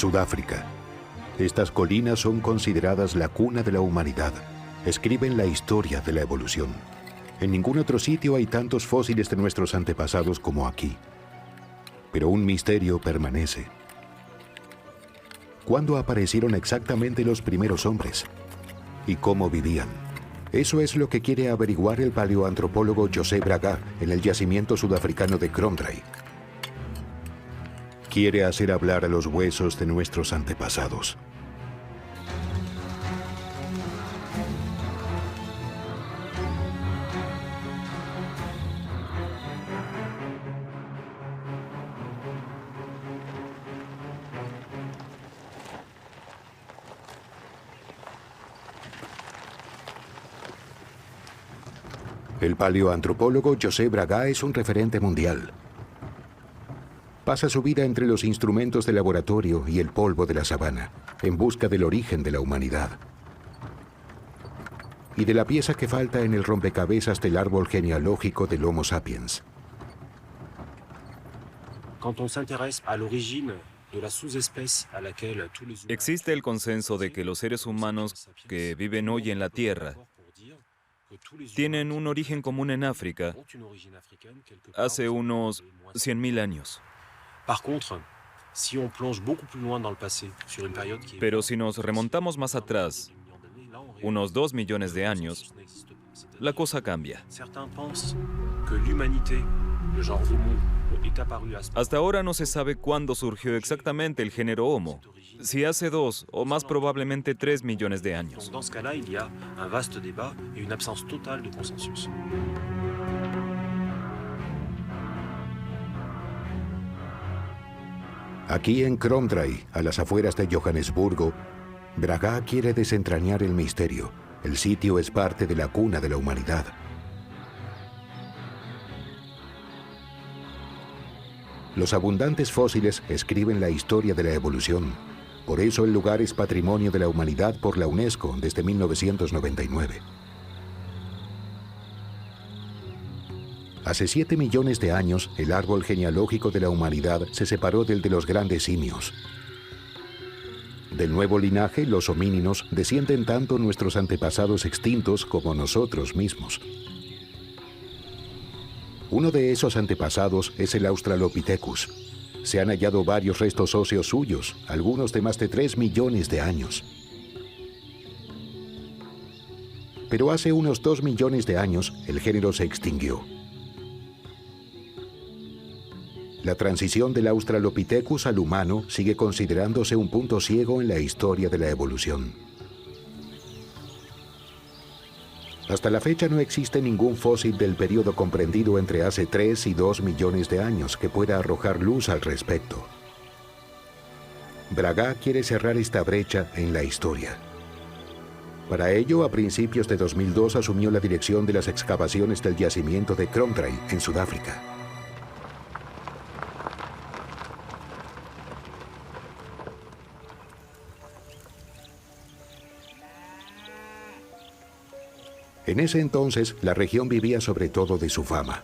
Sudáfrica. Estas colinas son consideradas la cuna de la humanidad. Escriben la historia de la evolución. En ningún otro sitio hay tantos fósiles de nuestros antepasados como aquí. Pero un misterio permanece. ¿Cuándo aparecieron exactamente los primeros hombres? ¿Y cómo vivían? Eso es lo que quiere averiguar el paleoantropólogo José Braga en el yacimiento sudafricano de Kromdraai. Quiere hacer hablar a los huesos de nuestros antepasados. El paleoantropólogo José Braga es un referente mundial. Pasa su vida entre los instrumentos de laboratorio y el polvo de la sabana, en busca del origen de la humanidad. Y de la pieza que falta en el rompecabezas del árbol genealógico del Homo sapiens. Existe el consenso de que los seres humanos que viven hoy en la Tierra tienen un origen común en África hace unos 100.000 años. Pero si nos remontamos más atrás, unos 2 millones de años, la cosa cambia. Hasta ahora no se sabe cuándo surgió exactamente el género Homo, si hace 2 o más probablemente 3 millones de años. Aquí en Kromdraai, a las afueras de Johannesburgo, Braga quiere desentrañar el misterio. El sitio es parte de la cuna de la humanidad. Los abundantes fósiles escriben la historia de la evolución. Por eso el lugar es Patrimonio de la Humanidad por la UNESCO desde 1999. Hace 7 millones de años, el árbol genealógico de la humanidad se separó del de los grandes simios. Del nuevo linaje, los homínidos, descienden tanto nuestros antepasados extintos como nosotros mismos. Uno de esos antepasados es el Australopithecus. Se han hallado varios restos óseos suyos, algunos de más de 3 millones de años. Pero hace unos 2 millones de años, el género se extinguió. La transición del Australopithecus al humano sigue considerándose un punto ciego en la historia de la evolución. Hasta la fecha no existe ningún fósil del periodo comprendido entre hace 3 y 2 millones de años que pueda arrojar luz al respecto. Braga quiere cerrar esta brecha en la historia. Para ello, a principios de 2002 asumió la dirección de las excavaciones del yacimiento de Kromdraai, en Sudáfrica. En ese entonces, la región vivía sobre todo de su fama.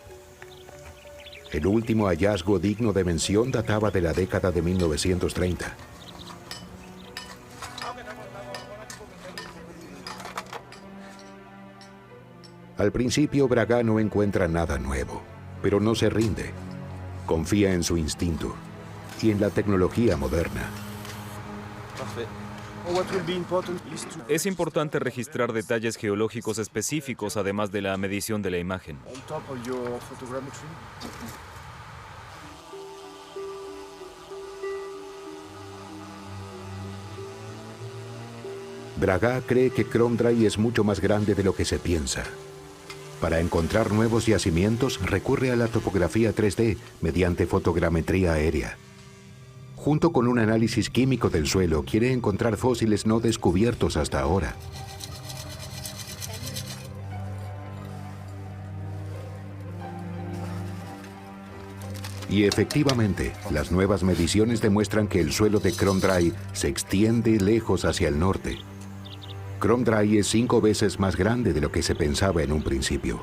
El último hallazgo digno de mención databa de la década de 1930. Al principio, Braga no encuentra nada nuevo, pero no se rinde. Confía en su instinto y en la tecnología moderna. Es importante registrar detalles geológicos específicos, además de la medición de la imagen. Braga cree que Kromdraai es mucho más grande de lo que se piensa. Para encontrar nuevos yacimientos, recurre a la topografía 3D mediante fotogrametría aérea. Junto con un análisis químico del suelo, quiere encontrar fósiles no descubiertos hasta ahora. Y efectivamente, las nuevas mediciones demuestran que el suelo de Kromdraai se extiende lejos hacia el norte. Kromdraai es 5 veces más grande de lo que se pensaba en un principio.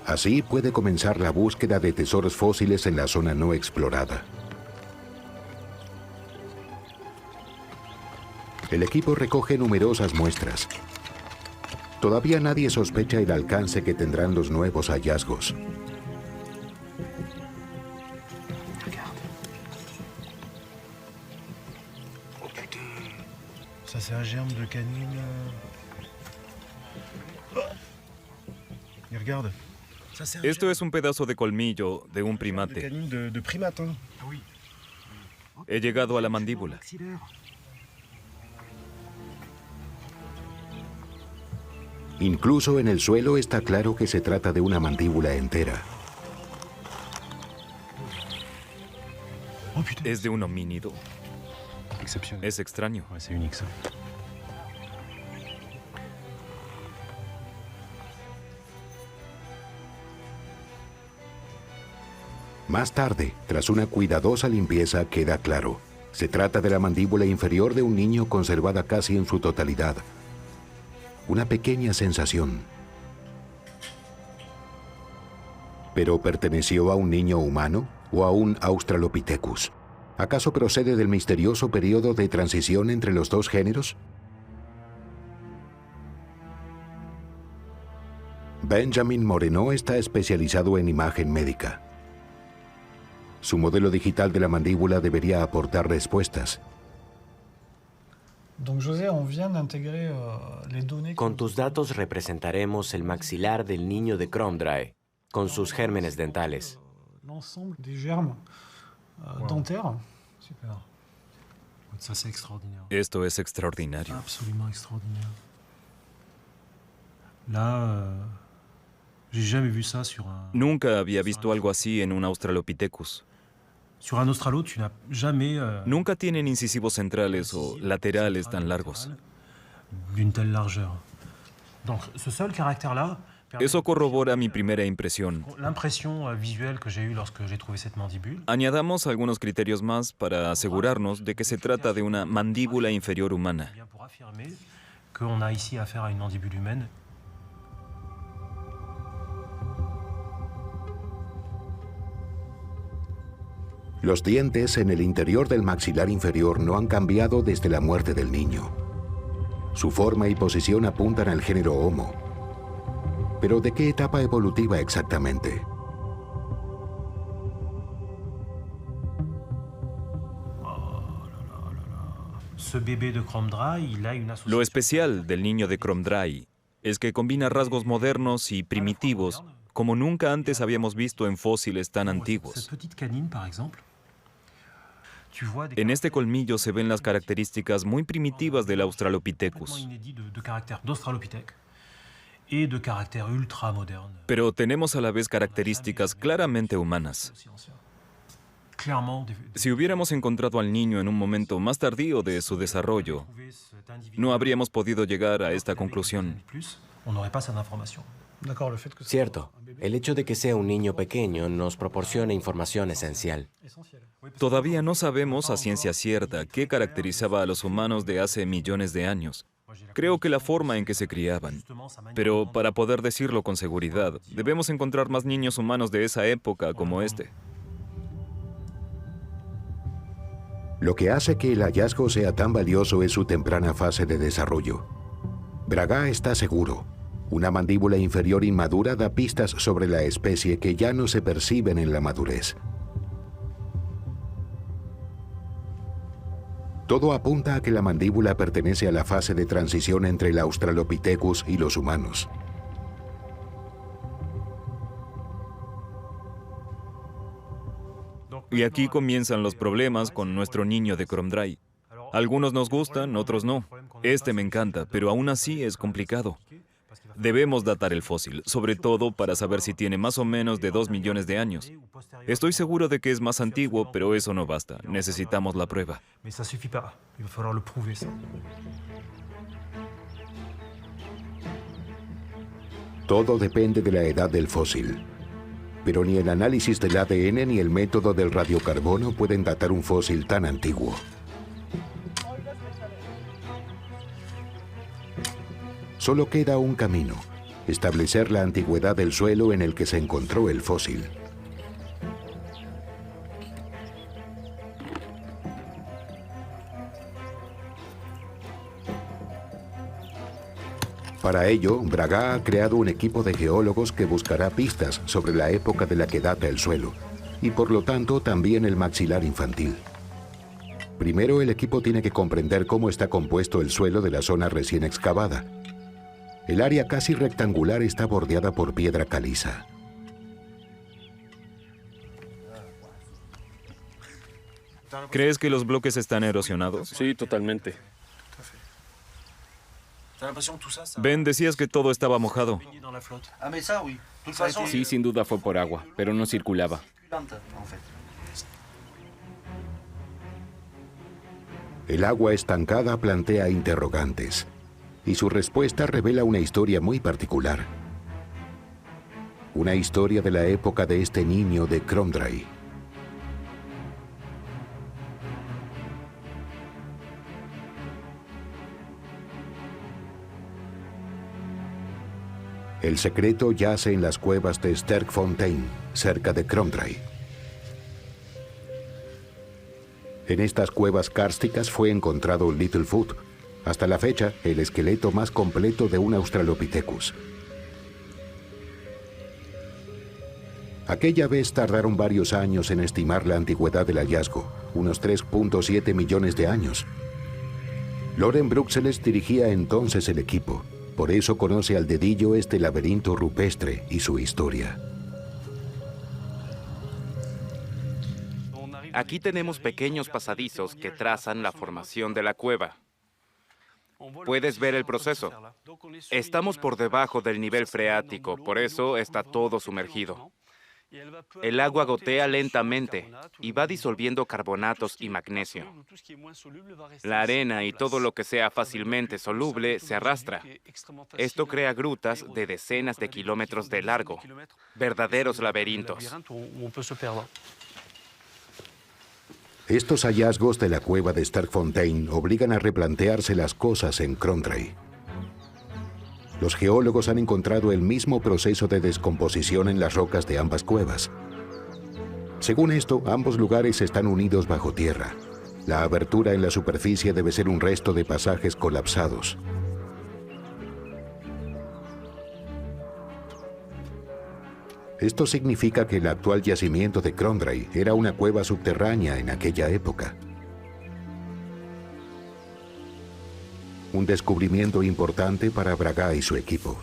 Así puede comenzar la búsqueda de tesoros fósiles en la zona no explorada. El equipo recoge numerosas muestras. Todavía nadie sospecha el alcance que tendrán los nuevos hallazgos. Ça, c'est un germe de canine. Y regarde. Ça, c'est un Esto es un pedazo de colmillo de un germe de primate. canine de primate. Hein. He llegado a la mandíbula. Incluso en el suelo está claro que se trata de una mandíbula entera. Oh putain. Es de un homínido. Exceptionnel. Es extraño. Ouais, c'est unique ça. Más tarde, tras una cuidadosa limpieza, queda claro. Se trata de la mandíbula inferior de un niño conservada casi en su totalidad. Una pequeña sensación. ¿Pero perteneció a un niño humano o a un Australopithecus? ¿Acaso procede del misterioso periodo de transición entre los dos géneros? Benjamin Moreno está especializado en imagen médica. Su modelo digital de la mandíbula debería aportar respuestas. Donc José, on vient d'intégrer les données. Con tus datos representaremos el maxilar del niño de Kromdrae, con sus gérmenes dentales. L'ensemble des germes dentaires. Super. Ça, c'est extraordinaire. Esto es extraordinario. Absolument extraordinaire. Là, j'ai jamais vu ça sur un... Nunca había visto algo así en un Australopithecus. Sur un australo, tu n'as jamais... Nunca tienen incisivos centrales o laterales tan largos. D'une telle largeur. Donc, ce seul caractère-là... Eso corrobora mi primera impresión. L'impression visuelle que j'ai eue lorsque j'ai trouvé cette mandibule. Añadamos algunos criterios más para asegurarnos de que se trata de una mandíbula inferior humana. Bien pour affirmer qu'on a ici affaire à une mandibule humaine. Los dientes en el interior del maxilar inferior no han cambiado desde la muerte del niño. Su forma y posición apuntan al género Homo. ¿Pero de qué etapa evolutiva exactamente? Ce bébé de Kromdrae, il a une association... Lo especial del niño de Kromdrae es que combina rasgos modernos y primitivos como nunca antes habíamos visto en fósiles tan antiguos. Cette petite canine, par exemple. Tu vois des En este colmillo se ven las características muy primitivas del complètement Australopithecus. inédit de caractère d'Australopithèque et de caractère ultra moderne. Pero tenemos a la vez características claramente humanas. Aussi ancien. Clairement, Si hubiéramos encontrado al niño en un momento más tardío de su desarrollo, trouver cet individu no habríamos podido llegar a esta conclusión. plus, on n'aurait pas cette information. D'accord, le fait que Cierto, el hecho de que sea un niño pequeño nos proporciona información esencial. essentiel. Todavía no sabemos a ciencia cierta qué caracterizaba a los humanos de hace millones de años. Creo que la forma en que se criaban. Pero para poder decirlo con seguridad, debemos encontrar más niños humanos de esa época como este. Lo que hace que el hallazgo sea tan valioso es su temprana fase de desarrollo. Braga está seguro. Una mandíbula inferior inmadura da pistas sobre la especie que ya no se perciben en la madurez. Todo apunta a que la mandíbula pertenece a la fase de transición entre el Australopithecus y los humanos. Y aquí comienzan los problemas con nuestro niño de Kromdrae. Algunos nos gustan, otros no. Este me encanta, pero aún así es complicado. Debemos datar el fósil, sobre todo para saber si tiene más o menos de 2 millones de años. Estoy seguro de que es más antiguo, pero eso no basta. Necesitamos la prueba. Mais ça suffit pas. Il va falloir le prouver, ça. Todo depende de la edad del fósil. Pero ni el análisis del ADN ni el método del radiocarbono pueden datar un fósil tan antiguo. Solo queda un camino, establecer la antigüedad del suelo en el que se encontró el fósil. Para ello, Braga ha creado un equipo de geólogos que buscará pistas sobre la época de la que data el suelo, y por lo tanto también el maxilar infantil. Primero, el equipo tiene que comprender cómo está compuesto el suelo de la zona recién excavada. El área casi rectangular está bordeada por piedra caliza. ¿Crees que los bloques están erosionados? Sí, totalmente. Ben, decías que todo estaba mojado. Sí, sin duda fue por agua, pero no circulaba. El agua estancada plantea interrogantes, y su respuesta revela una historia muy particular. Una historia de la época de este niño de Kromdrai. El secreto yace en las cuevas de Sterkfontein, cerca de Kromdrai. En estas cuevas kársticas fue encontrado Littlefoot, hasta la fecha el esqueleto más completo de un Australopithecus. Aquella vez tardaron varios años en estimar la antigüedad del hallazgo, unos 3.7 millones de años. Loren Bruxelles dirigía entonces el equipo. Por eso conoce al dedillo este laberinto rupestre y su historia. Aquí tenemos pequeños pasadizos que trazan la formación de la cueva. Puedes ver el proceso. Estamos por debajo del nivel freático, por eso está todo sumergido. El agua gotea lentamente y va disolviendo carbonatos y magnesio. La arena y todo lo que sea fácilmente soluble se arrastra. Esto crea grutas de decenas de kilómetros de largo, verdaderos laberintos. Estos hallazgos de la cueva de Sterkfontein obligan a replantearse las cosas en Kromdrai. Los geólogos han encontrado el mismo proceso de descomposición en las rocas de ambas cuevas. Según esto, ambos lugares están unidos bajo tierra. La abertura en la superficie debe ser un resto de pasajes colapsados. Esto significa que el actual yacimiento de Kromdrai era una cueva subterránea en aquella época. Un descubrimiento importante para Braga y su equipo.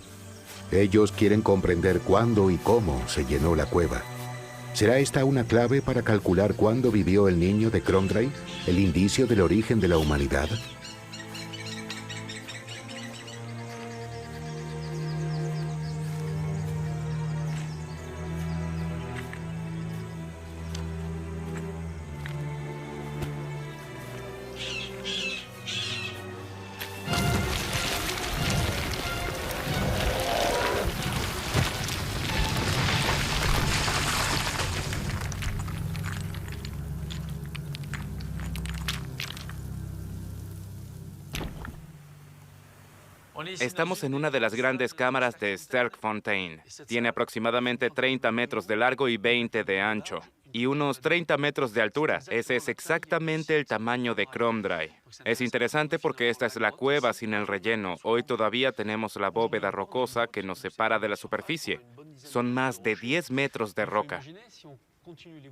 Ellos quieren comprender cuándo y cómo se llenó la cueva. ¿Será esta una clave para calcular cuándo vivió el niño de Kromdrai, el indicio del origen de la humanidad? Estamos en una de las grandes cámaras de Sterkfontein. Tiene aproximadamente 30 metros de largo y 20 de ancho. Y unos 30 metros de altura. Ese es exactamente el tamaño de Kromdrai. Es interesante porque esta es la cueva sin el relleno. Hoy todavía tenemos la bóveda rocosa que nos separa de la superficie. Son más de 10 metros de roca.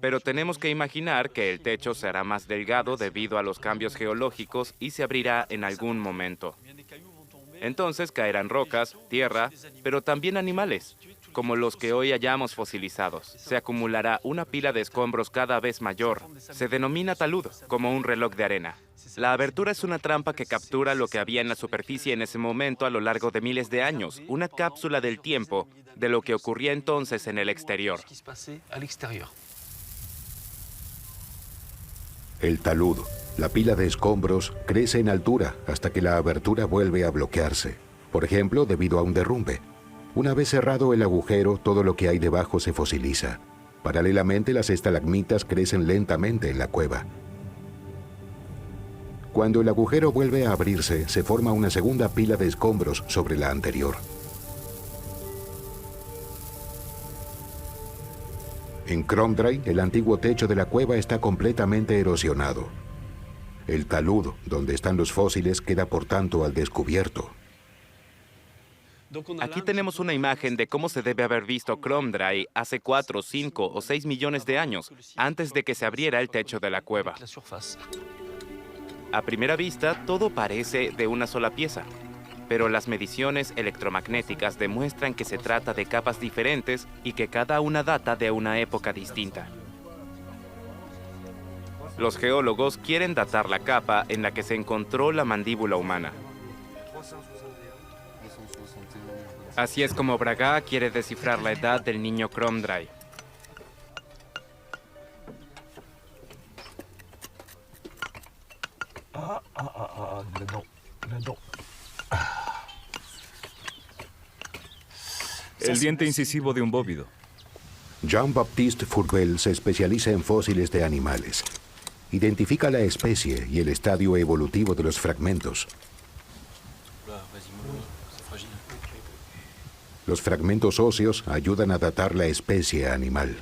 Pero tenemos que imaginar que el techo será más delgado debido a los cambios geológicos y se abrirá en algún momento. Entonces caerán rocas, tierra, pero también animales, como los que hoy hallamos fosilizados. Se acumulará una pila de escombros cada vez mayor. Se denomina talud, como un reloj de arena. La abertura es una trampa que captura lo que había en la superficie en ese momento a lo largo de miles de años, una cápsula del tiempo de lo que ocurría entonces en el exterior. El talud, la pila de escombros, crece en altura hasta que la abertura vuelve a bloquearse. Por ejemplo, debido a un derrumbe. Una vez cerrado el agujero, todo lo que hay debajo se fosiliza. Paralelamente, las estalagmitas crecen lentamente en la cueva. Cuando el agujero vuelve a abrirse, se forma una segunda pila de escombros sobre la anterior. En Kromdrai, el antiguo techo de la cueva está completamente erosionado. El talud, donde están los fósiles, queda por tanto al descubierto. Aquí tenemos una imagen de cómo se debe haber visto Kromdrai hace 4, 5 o 6 millones de años, antes de que se abriera el techo de la cueva. A primera vista, todo parece de una sola pieza, pero las mediciones electromagnéticas demuestran que se trata de capas diferentes y que cada una data de una época distinta. Los geólogos quieren datar la capa en la que se encontró la mandíbula humana. Así es como Braga quiere descifrar la edad del niño Kromdrai. El diente incisivo de un bóvido. Jean-Baptiste Fourbel se especializa en fósiles de animales. Identifica la especie y el estadio evolutivo de los fragmentos. Los fragmentos óseos ayudan a datar la especie animal.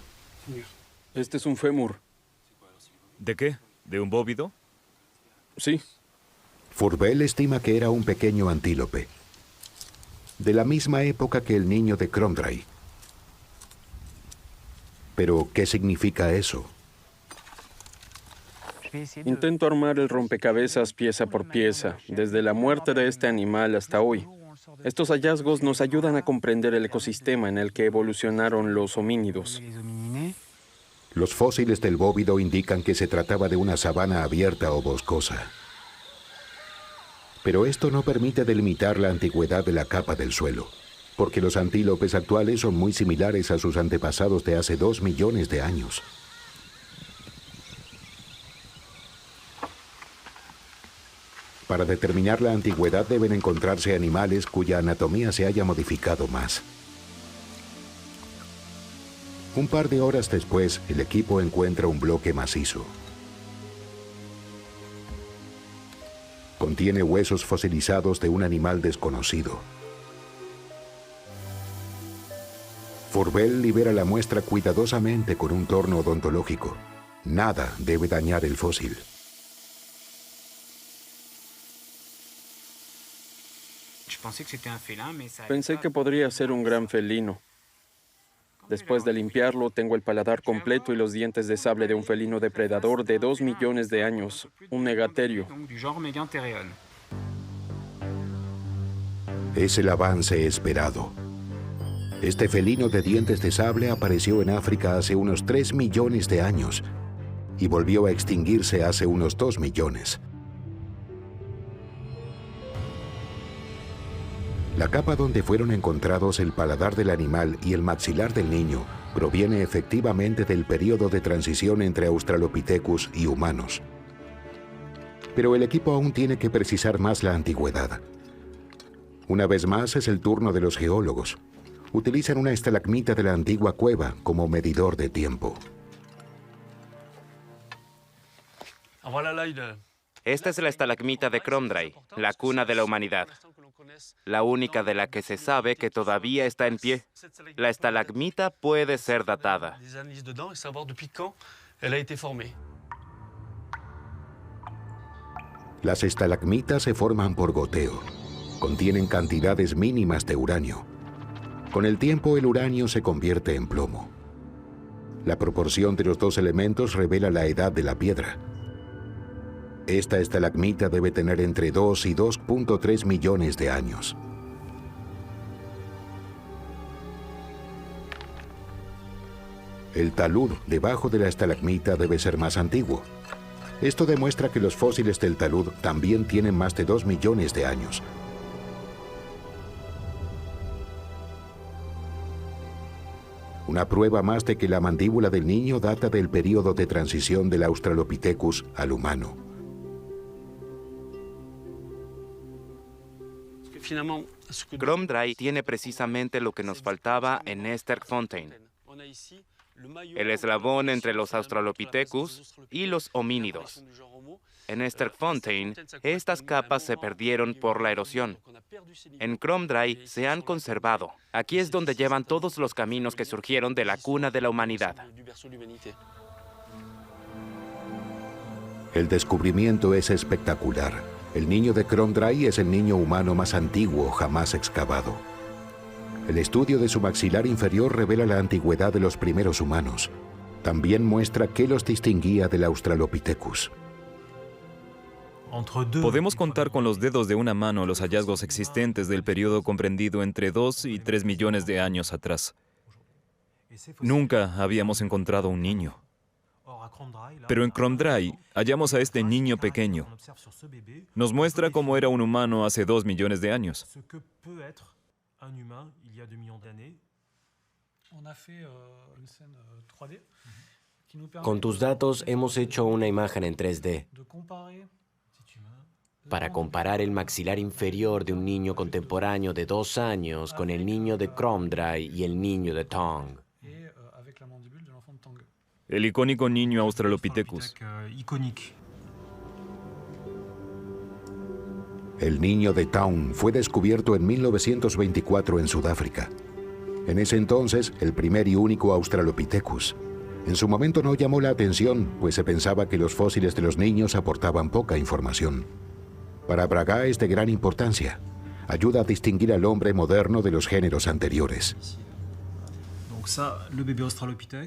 Este es un fémur. ¿De qué? ¿De un bóvido? Sí. Fourbel estima que era un pequeño antílope, de la misma época que el niño de Kromdrai. Pero, ¿qué significa eso? Intento armar el rompecabezas pieza por pieza, desde la muerte de este animal hasta hoy. Estos hallazgos nos ayudan a comprender el ecosistema en el que evolucionaron los homínidos. Los fósiles del bóvido indican que se trataba de una sabana abierta o boscosa. Pero esto no permite delimitar la antigüedad de la capa del suelo, porque los antílopes actuales son muy similares a sus antepasados de hace 2 millones de años. Para determinar la antigüedad deben encontrarse animales cuya anatomía se haya modificado más. Un par de horas después, el equipo encuentra un bloque macizo. Contiene huesos fosilizados de un animal desconocido. Fourbel libera la muestra cuidadosamente con un torno odontológico. Nada debe dañar el fósil. Pensé que podría ser un gran felino. Después de limpiarlo, tengo el paladar completo y los dientes de sable de un felino depredador de 2 millones de años, un megaterio. Es el avance esperado. Este felino de dientes de sable apareció en África hace unos 3 millones de años y volvió a extinguirse hace unos 2 millones. La capa donde fueron encontrados el paladar del animal y el maxilar del niño proviene efectivamente del periodo de transición entre Australopithecus y humanos. Pero el equipo aún tiene que precisar más la antigüedad. Una vez más es el turno de los geólogos. Utilizan una estalagmita de la antigua cueva como medidor de tiempo. Esta es la estalagmita de Kromdrai, la cuna de la humanidad. La única de la que se sabe que todavía está en pie. La estalagmita puede ser datada. Las estalagmitas se forman por goteo. Contienen cantidades mínimas de uranio. Con el tiempo, el uranio se convierte en plomo. La proporción de los dos elementos revela la edad de la piedra. Esta estalagmita debe tener entre 2 y 2.3 millones de años. El talud debajo de la estalagmita debe ser más antiguo. Esto demuestra que los fósiles del talud también tienen más de 2 millones de años. Una prueba más de que la mandíbula del niño data del período de transición del Australopithecus al humano. Kromdrai tiene precisamente lo que nos faltaba en Sterkfontein. el eslabón entre los Australopithecus y los homínidos. En Sterkfontein, estas capas se perdieron por la erosión. En Kromdrai se han conservado. Aquí es donde llevan todos los caminos que surgieron de la cuna de la humanidad. El descubrimiento es espectacular. El niño de Kromdrai es el niño humano más antiguo jamás excavado. El estudio de su maxilar inferior revela la antigüedad de los primeros humanos. También muestra qué los distinguía del Australopithecus. Podemos contar con los dedos de una mano los hallazgos existentes del periodo comprendido entre 2 y 3 millones de años atrás. Nunca habíamos encontrado un niño. Pero en Kromdrai hallamos a este niño pequeño. Nos muestra cómo era un humano hace 2 millones de años. Con tus datos hemos hecho una imagen en 3D para comparar el maxilar inferior de un niño contemporáneo de 2 años con el niño de Kromdrai y el niño de Taung. El icónico niño Australopithecus. El niño de Taung fue descubierto en 1924 en Sudáfrica. En ese entonces, el primer y único Australopithecus. En su momento no llamó la atención, pues se pensaba que los fósiles de los niños aportaban poca información. Para Braga es de gran importancia. Ayuda a distinguir al hombre moderno de los géneros anteriores.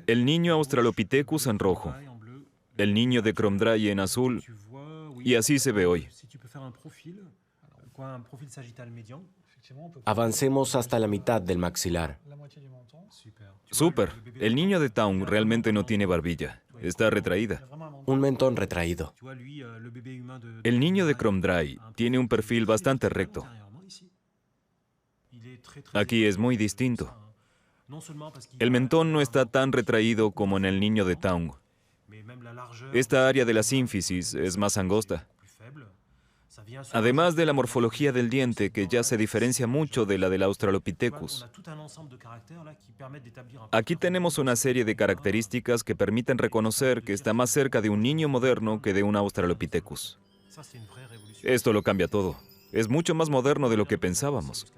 El niño Australopithecus en rojo. El niño de Kromdrai en azul. Y así se ve hoy. Avancemos hasta la mitad del maxilar. Súper. El niño de Taung realmente no tiene barbilla. Está retraída. Un mentón retraído. El niño de Kromdrai tiene un perfil bastante recto. Aquí es muy distinto. El mentón no está tan retraído como en el niño de Taung. Esta área de la sínfisis es más angosta. Además de la morfología del diente, que ya se diferencia mucho de la del Australopithecus. Aquí tenemos una serie de características que permiten reconocer que está más cerca de un niño moderno que de un Australopithecus. Esto lo cambia todo. Es mucho más moderno de lo que pensábamos.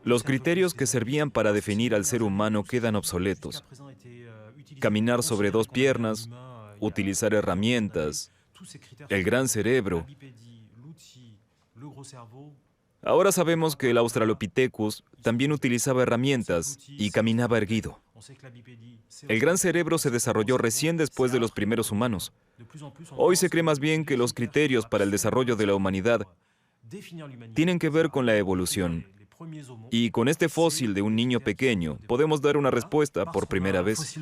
Los criterios que servían para definir al ser humano quedan obsoletos. Caminar sobre 2 piernas, utilizar herramientas, el gran cerebro. Ahora sabemos que el Australopithecus también utilizaba herramientas y caminaba erguido. El gran cerebro se desarrolló recién después de los primeros humanos. Hoy se cree más bien que los criterios para el desarrollo de la humanidad tienen que ver con la evolución. Y con este fósil de un niño pequeño podemos dar una respuesta por primera vez.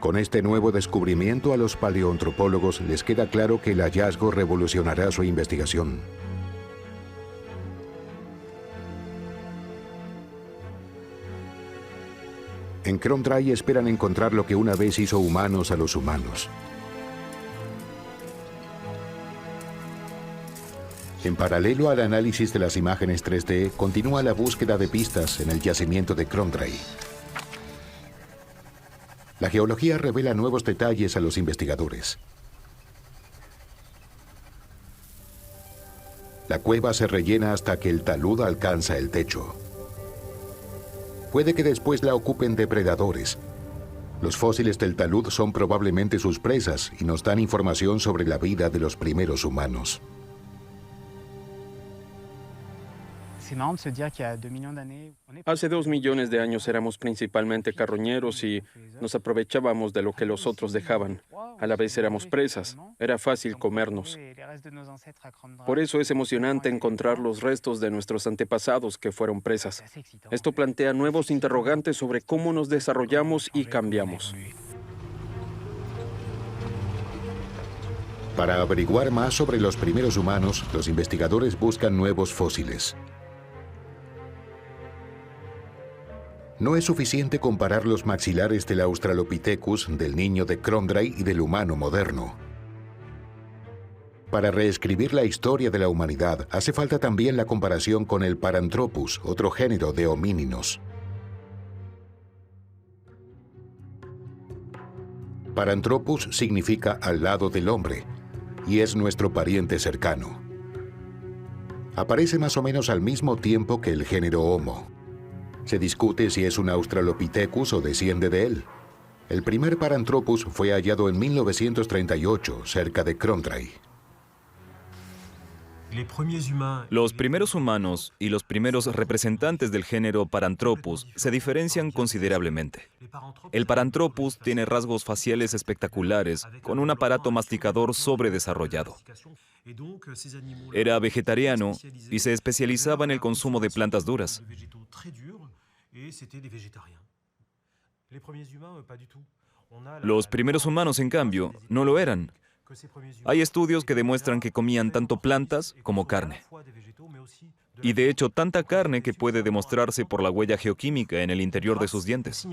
Con este nuevo descubrimiento a los paleoantropólogos les queda claro que el hallazgo revolucionará su investigación. En Kromdrai esperan encontrar lo que una vez hizo humanos a los humanos. En paralelo al análisis de las imágenes 3D, continúa la búsqueda de pistas en el yacimiento de Kromdrai. La geología revela nuevos detalles a los investigadores. La cueva se rellena hasta que el talud alcanza el techo. Puede que después la ocupen depredadores. Los fósiles del talud son probablemente sus presas y nos dan información sobre la vida de los primeros humanos. Hace 2 millones de años éramos principalmente carroñeros y nos aprovechábamos de lo que los otros dejaban. A la vez éramos presas. Era fácil comernos. Por eso es emocionante encontrar los restos de nuestros antepasados que fueron presas. Esto plantea nuevos interrogantes sobre cómo nos desarrollamos y cambiamos. Para averiguar más sobre los primeros humanos, los investigadores buscan nuevos fósiles. No es suficiente comparar los maxilares del Australopithecus, del niño de Kromdrai y del humano moderno. Para reescribir la historia de la humanidad, hace falta también la comparación con el Paranthropus, otro género de homínidos. Paranthropus significa al lado del hombre, y es nuestro pariente cercano. Aparece más o menos al mismo tiempo que el género Homo. Se discute si es un Australopithecus o desciende de él. El primer Paranthropus fue hallado en 1938, cerca de Kromdrai. Los primeros humanos y los primeros representantes del género Paranthropus se diferencian considerablemente. El Paranthropus tiene rasgos faciales espectaculares, con un aparato masticador sobredesarrollado. Era vegetariano y se especializaba en el consumo de plantas duras. Los primeros humanos, en cambio, no lo eran. Hay estudios que demuestran que comían tanto plantas como carne. Y de hecho, tanta carne que puede demostrarse por la huella geoquímica en el interior de sus dientes.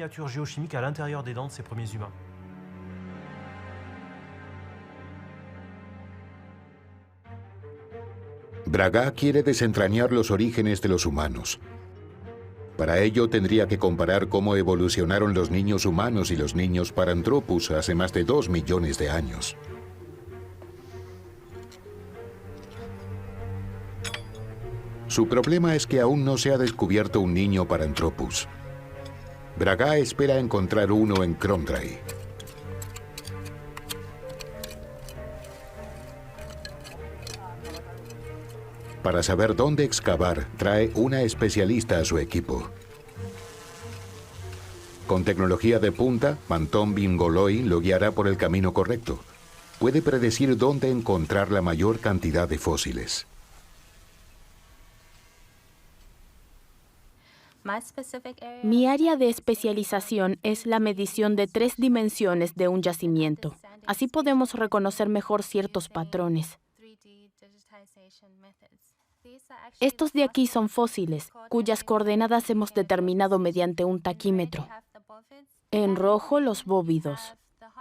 Braga quiere desentrañar los orígenes de los humanos. Para ello tendría que comparar cómo evolucionaron los niños humanos y los niños Paranthropus hace más de 2 millones de años. Su problema es que aún no se ha descubierto un niño Paranthropus. Braga espera encontrar uno en Kromdrai. Para saber dónde excavar, trae una especialista a su equipo. Con tecnología de punta, Manton Bingoloi lo guiará por el camino correcto. Puede predecir dónde encontrar la mayor cantidad de fósiles. Mi área de especialización es la medición de 3 dimensiones de un yacimiento. Así podemos reconocer mejor ciertos patrones. Estos de aquí son fósiles, cuyas coordenadas hemos determinado mediante un taquímetro. En rojo, los bóvidos.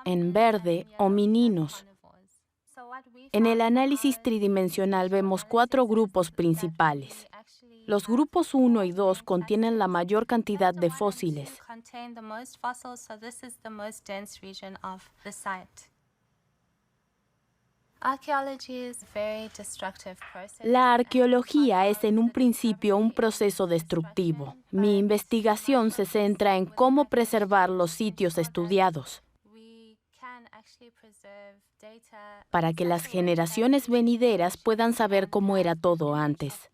En verde, homininos. En el análisis tridimensional vemos 4 grupos principales. Los grupos 1 y 2 contienen la mayor cantidad de fósiles. La arqueología es en un principio un proceso destructivo. Mi investigación se centra en cómo preservar los sitios estudiados para que las generaciones venideras puedan saber cómo era todo antes.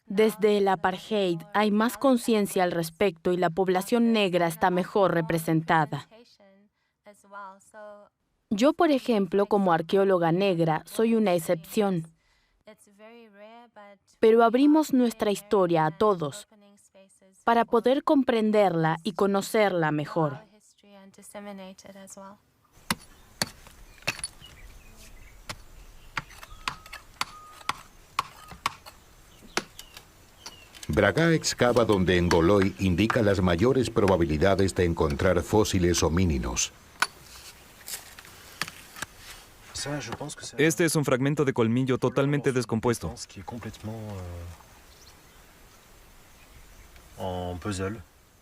Desde el apartheid hay más conciencia al respecto y la población negra está mejor representada. Yo, por ejemplo, como arqueóloga negra, soy una excepción. Pero abrimos nuestra historia a todos para poder comprenderla y conocerla mejor. Braga excava donde Ngoloi indica las mayores probabilidades de encontrar fósiles homínidos. Este es un fragmento de colmillo totalmente descompuesto.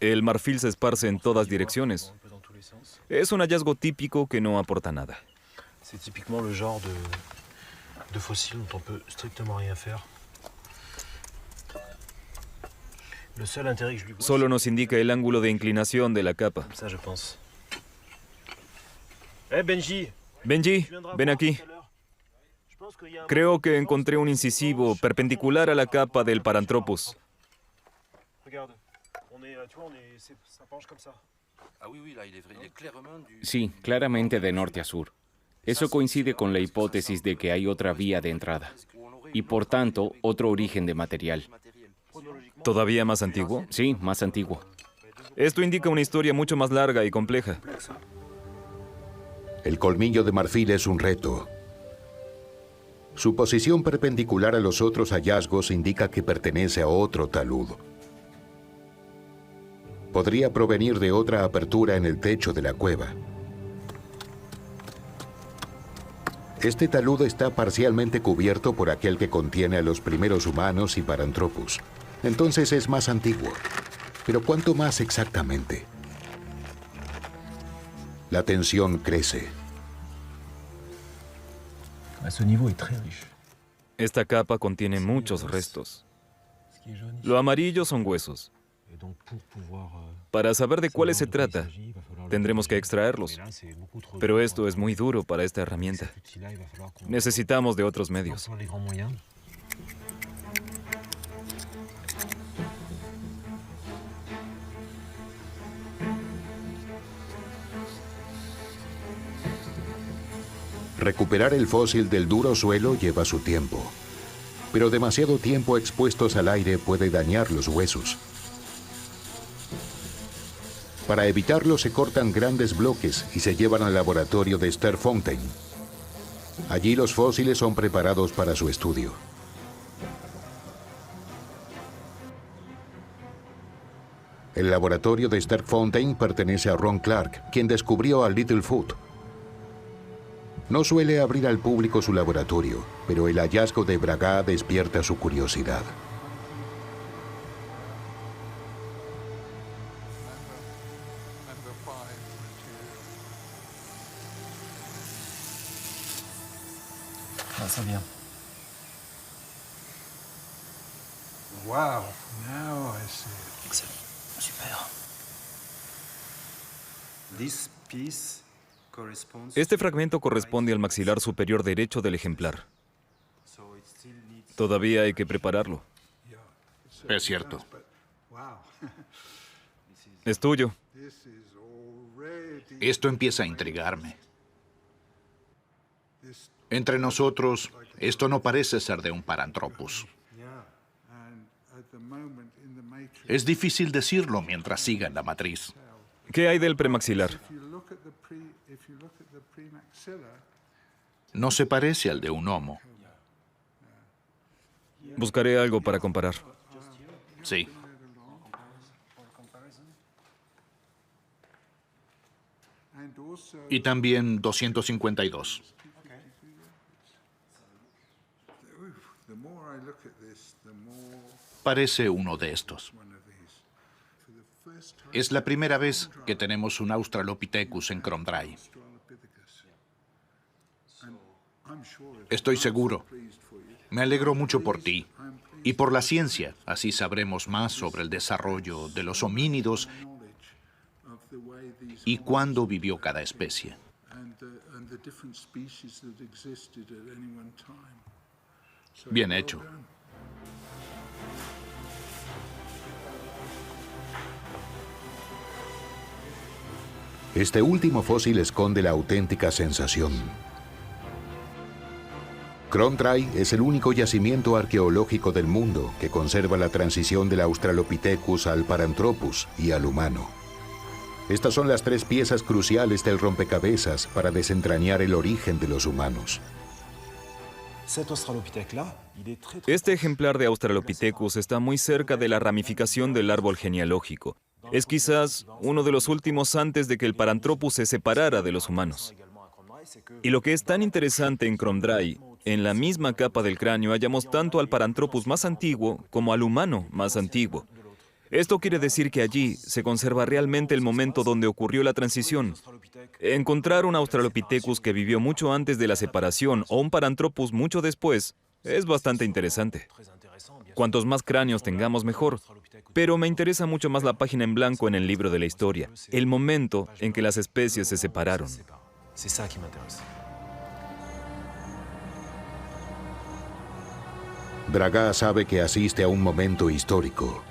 El marfil se esparce en todas direcciones. Es un hallazgo típico que no aporta nada. Es típicamente el genre de fósil dont on peut strictement rien faire. Solo nos indica el ángulo de inclinación de la capa. Benji, ven aquí. Creo que encontré un incisivo perpendicular a la capa del Paranthropus. Sí, claramente de norte a sur. Eso coincide con la hipótesis de que hay otra vía de entrada y, por tanto, otro origen de material. ¿Todavía más antiguo? Sí, más antiguo. Esto indica una historia mucho más larga y compleja. El colmillo de marfil es un reto. Su posición perpendicular a los otros hallazgos indica que pertenece a otro talud. Podría provenir de otra apertura en el techo de la cueva. Este talud está parcialmente cubierto por aquel que contiene a los primeros humanos y Paranthropus. Entonces es más antiguo. Pero ¿cuánto más exactamente? La tensión crece. Esta capa contiene muchos restos. Lo amarillo son huesos. Para saber de cuáles se trata, tendremos que extraerlos. Pero esto es muy duro para esta herramienta. Necesitamos de otros medios. Recuperar el fósil del duro suelo lleva su tiempo. Pero demasiado tiempo expuestos al aire puede dañar los huesos. Para evitarlo se cortan grandes bloques y se llevan al laboratorio de Sterkfontein. Allí los fósiles son preparados para su estudio. El laboratorio de Sterkfontein pertenece a Ron Clark, quien descubrió a Littlefoot. No suele abrir al público su laboratorio, pero el hallazgo de Braga despierta su curiosidad. Wow, now I see it. Excellent. Super. This piece corresponds Este fragmento corresponde al maxilar superior derecho del ejemplar. Todavía hay que prepararlo. Es cierto. Es tuyo. Esto empieza a intrigarme. Entre nosotros, esto no parece ser de un Paranthropus. Es difícil decirlo mientras siga en la matriz. ¿Qué hay del premaxilar? No se parece al de un homo. Buscaré algo para comparar. Sí. Y también 252. Parece uno de estos. Es la primera vez que tenemos un Australopithecus en Kromdrai. Estoy seguro. Me alegro mucho por ti y por la ciencia. Así sabremos más sobre el desarrollo de los homínidos y cuándo vivió cada especie. Bien hecho. Este último fósil esconde la auténtica sensación. Kromdrai es el único yacimiento arqueológico del mundo que conserva la transición del Australopithecus al Paranthropus y al humano. Estas son las tres piezas cruciales del rompecabezas para desentrañar el origen de los humanos. Este ejemplar de Australopithecus está muy cerca de la ramificación del árbol genealógico. Es quizás uno de los últimos antes de que el Paranthropus se separara de los humanos. Y lo que es tan interesante en Kromdrai, en la misma capa del cráneo hallamos tanto al Paranthropus más antiguo como al humano más antiguo. Esto quiere decir que allí se conserva realmente el momento donde ocurrió la transición. Encontrar un Australopithecus que vivió mucho antes de la separación o un Paranthropus mucho después es bastante interesante. Cuantos más cráneos tengamos, mejor. Pero me interesa mucho más la página en blanco en el libro de la historia, el momento en que las especies se separaron. Braga sabe que asiste a un momento histórico.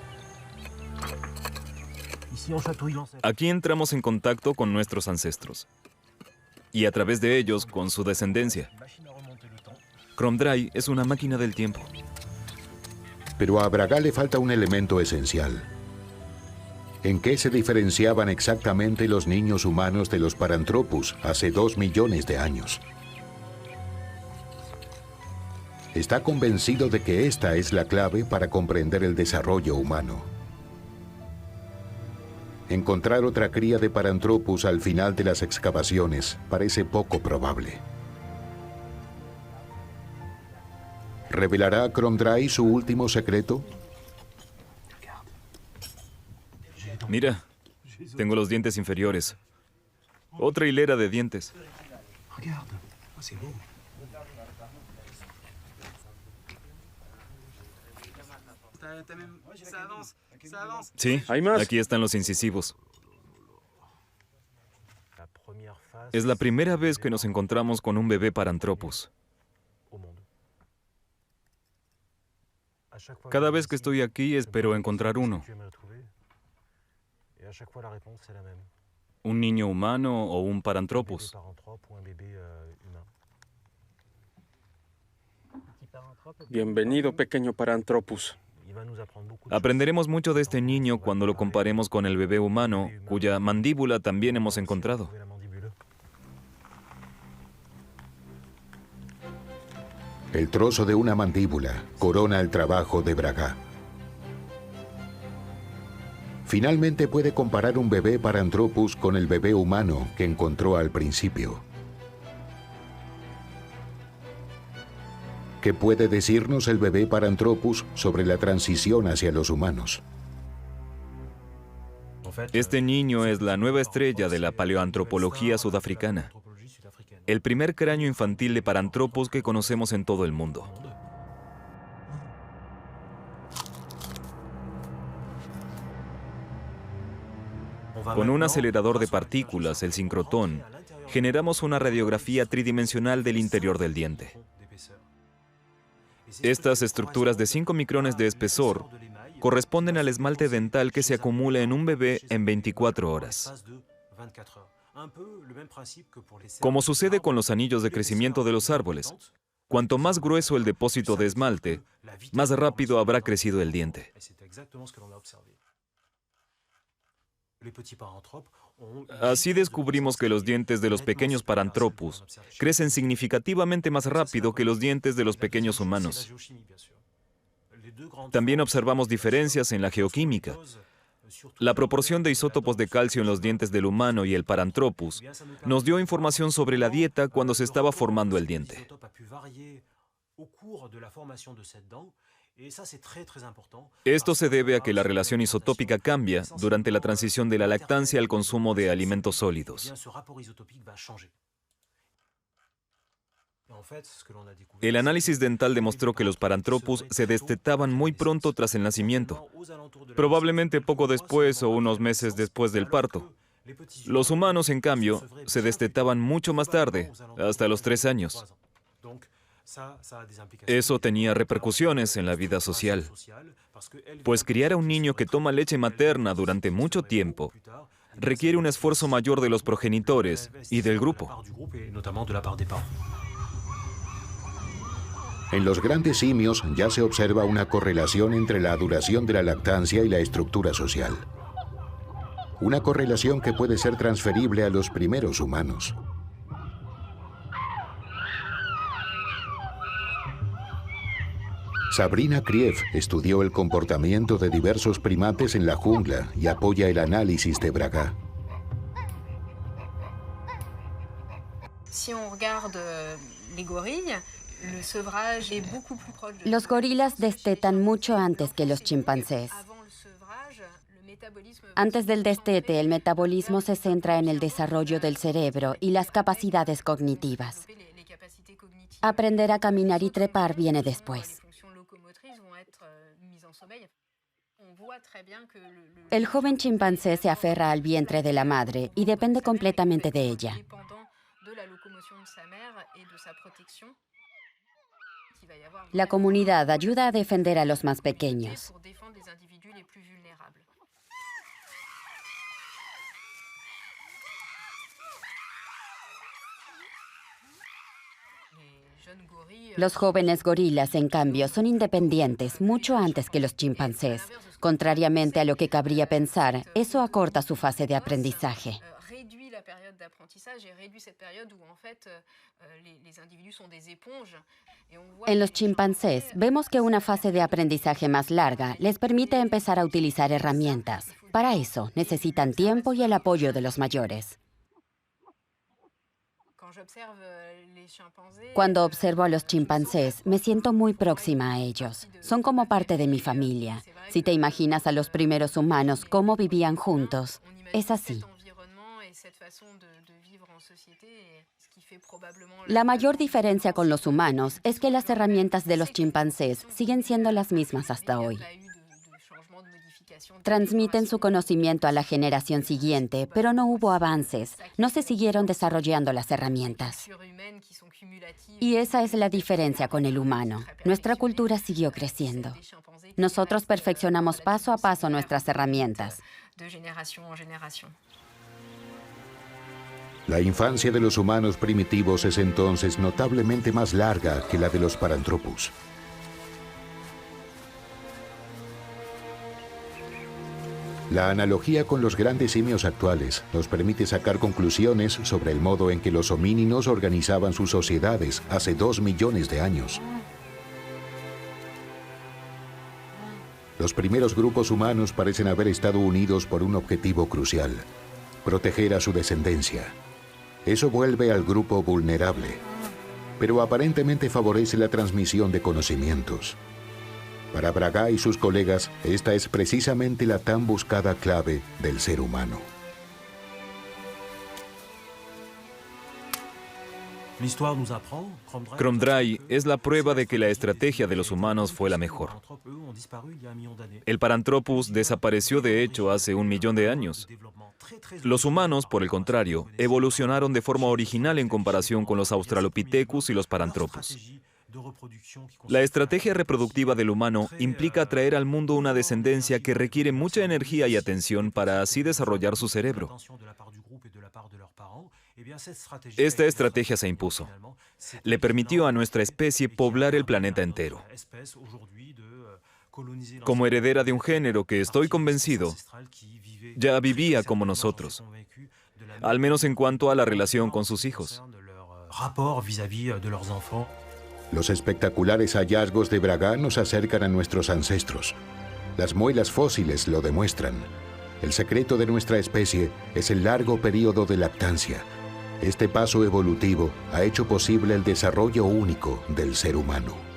Aquí entramos en contacto con nuestros ancestros y a través de ellos con su descendencia. Kromdrai es una máquina del tiempo. Pero a Braga le falta un elemento esencial. ¿En qué se diferenciaban exactamente los niños humanos de los Paranthropus hace 2 millones de años? Está convencido de que esta es la clave para comprender el desarrollo humano. Encontrar otra cría de Paranthropus al final de las excavaciones parece poco probable. ¿Revelará Cromdry su último secreto? Mira, tengo los dientes inferiores. Otra hilera de dientes. Sí, ¿Hay más? aquí están los incisivos. Es la primera vez que nos encontramos con un bebé Paranthropus. Cada vez que estoy aquí espero encontrar uno. Un niño humano o un Paranthropus. Bienvenido, pequeño Paranthropus. Aprenderemos mucho de este niño cuando lo comparemos con el bebé humano, cuya mandíbula también hemos encontrado. El trozo de una mandíbula corona el trabajo de Braga. Finalmente puede comparar un bebé Paranthropus con el bebé humano que encontró al principio. ¿Qué puede decirnos el bebé Paranthropus sobre la transición hacia los humanos? Este niño es la nueva estrella de la paleoantropología sudafricana. El primer cráneo infantil de Paranthropus que conocemos en todo el mundo. Con un acelerador de partículas, el sincrotrón, generamos una radiografía tridimensional del interior del diente. Estas estructuras de 5 micrones de espesor corresponden al esmalte dental que se acumula en un bebé en 24 horas. Como sucede con los anillos de crecimiento de los árboles, cuanto más grueso el depósito de esmalte, más rápido habrá crecido el diente. Así descubrimos que los dientes de los pequeños Paranthropus crecen significativamente más rápido que los dientes de los pequeños humanos. También observamos diferencias en la geoquímica. La proporción de isótopos de calcio en los dientes del humano y el Paranthropus nos dio información sobre la dieta cuando se estaba formando el diente. Esto se debe a que la relación isotópica cambia durante la transición de la lactancia al consumo de alimentos sólidos. El análisis dental demostró que los Paranthropus se destetaban muy pronto tras el nacimiento, probablemente poco después o unos meses después del parto. Los humanos, en cambio, se destetaban mucho más tarde, hasta los 3 años. Eso tenía repercusiones en la vida social, pues criar a un niño que toma leche materna durante mucho tiempo requiere un esfuerzo mayor de los progenitores y del grupo. En los grandes simios ya se observa una correlación entre la duración de la lactancia y la estructura social. Una correlación que puede ser transferible a los primeros humanos. Sabrina Krief estudió el comportamiento de diversos primates en la jungla y apoya el análisis de Braga. Los gorilas destetan mucho antes que los chimpancés. Antes del destete, el metabolismo se centra en el desarrollo del cerebro y las capacidades cognitivas. Aprender a caminar y trepar viene después. El joven chimpancé se aferra al vientre de la madre y depende completamente de ella. La comunidad ayuda a defender a los más pequeños. Los jóvenes gorilas, en cambio, son independientes mucho antes que los chimpancés. Contrariamente a lo que cabría pensar, eso acorta su fase de aprendizaje. En los chimpancés, vemos que una fase de aprendizaje más larga les permite empezar a utilizar herramientas. Para eso, necesitan tiempo y el apoyo de los mayores. Cuando observo a los chimpancés, me siento muy próxima a ellos. Son como parte de mi familia. Si te imaginas a los primeros humanos, cómo vivían juntos, es así. La mayor diferencia con los humanos es que las herramientas de los chimpancés siguen siendo las mismas hasta hoy. Transmiten su conocimiento a la generación siguiente, pero no hubo avances, no se siguieron desarrollando las herramientas. Y esa es la diferencia con el humano. Nuestra cultura siguió creciendo. Nosotros perfeccionamos paso a paso nuestras herramientas. La infancia de los humanos primitivos es entonces notablemente más larga que la de los Paranthropus. La analogía con los grandes simios actuales nos permite sacar conclusiones sobre el modo en que los homínidos organizaban sus sociedades hace 2 millones de años. Los primeros grupos humanos parecen haber estado unidos por un objetivo crucial: proteger a su descendencia. Eso vuelve al grupo vulnerable, pero aparentemente favorece la transmisión de conocimientos. Para Braga y sus colegas, esta es precisamente la tan buscada clave del ser humano. Kromdraï es la prueba de que la estrategia de los humanos fue la mejor. El Paranthropus desapareció de hecho hace 1 millón de años. Los humanos, por el contrario, evolucionaron de forma original en comparación con los Australopithecus y los Paranthropus. La estrategia reproductiva del humano implica traer al mundo una descendencia que requiere mucha energía y atención para así desarrollar su cerebro. Esta estrategia se impuso. Le permitió a nuestra especie poblar el planeta entero. Como heredera de un género que, estoy convencido, ya vivía como nosotros, al menos en cuanto a la relación con sus hijos. Los espectaculares hallazgos de Braga nos acercan a nuestros ancestros. Las muelas fósiles lo demuestran. El secreto de nuestra especie es el largo periodo de lactancia. Este paso evolutivo ha hecho posible el desarrollo único del ser humano.